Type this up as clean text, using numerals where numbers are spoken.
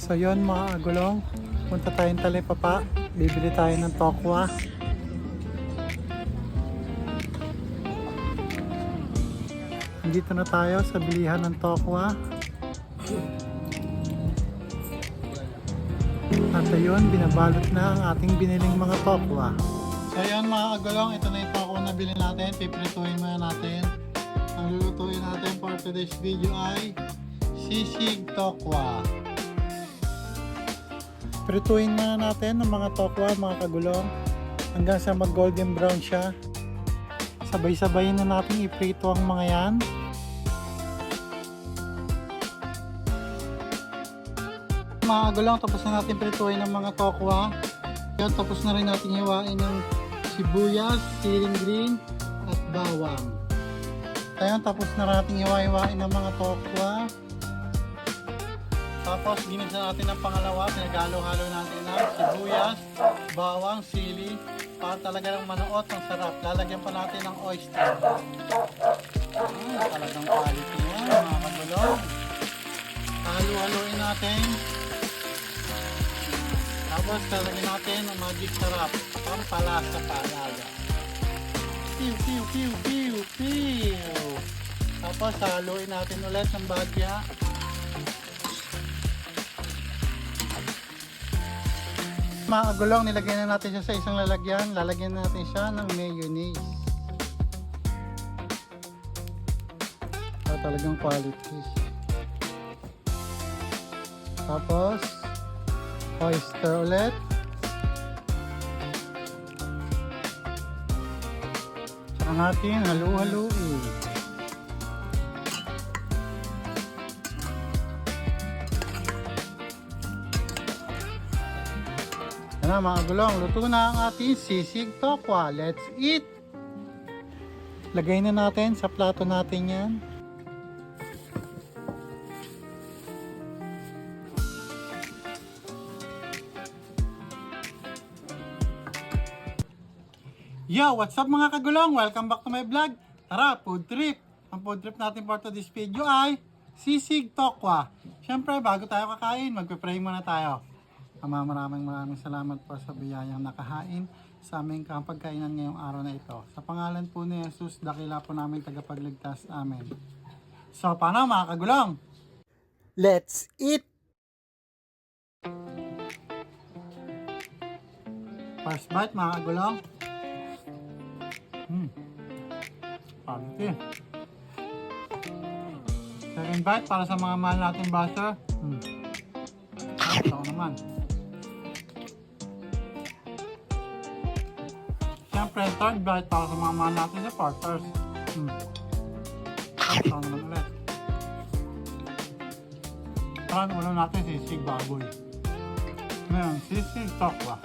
So yun mga agulong, punta tayong Talipapa, bibili tayo ng tokwa. Dito na tayo sa bilihan ng tokwa. At ayun, binabalot na ang ating biniling mga tokwa. So ayun mga agulong, ito na yung tokwa na bilhin natin. Piprituhin muna natin. Ang lulutuin natin for today's video ay sisig tokwa. Prituhin na natin ng mga tokwa mga kagulong hanggang sa mag golden brown siya. Sabay-sabayin na natin iprito ang mga yan. Mga kagulong, tapos na natin prituhin ng mga tokwa. Yan, tapos na rin natin hiwain ng sibuyas, siling green at bawang. Ayan, tapos na natin hiwa-hiwain ng mga tokwa. Tapos ginisa natin ang pangalawa, pinagalo-halo natin ng sibuyas, bawang, sili para talaga ng manuot, ang sarap. Lalagyan pa natin ng oyster. Talagang quality yan mga kagulong. Halo-haloin natin. Tapos lalagyan natin ng magic sarap pang palasa paalaga. Piu, piu, piu, piu, piu. Tapos haluin natin ulit ng bagya. Mga agulong, nilagay na natin siya sa isang lalagyan. Lalagyan natin siya ng mayonnaise. Talagang quality. Tapos oyster ulit. Saka natin halu-haluin. Yan na mga gulong, luto na ang ating sisig tokwa. Let's eat! Lagay na natin sa plato natin yan. Yo! What's up mga kagulong? Welcome back to my vlog. Tara, food trip! Ang food trip natin for today's video ay sisig tokwa. Siyempre, bago tayo kakain, magpe-pray muna tayo. Ama, maraming salamat po sa biyayang nakahain sa aming kapagkainan ngayong araw na ito. Sa pangalan po ni Jesus, dakila po namin tagapagligtas. Amen. So, paano mga kagulong? Let's eat! First bite mga kagulong. Quality. Second bite para sa mga mahal natin butter. Ito naman. Siyempre, third bite para sa mga mahal natin supporters. Ito naman ulit. Parang ulo natin sisig baboy. Ngayon, sisig tokwa.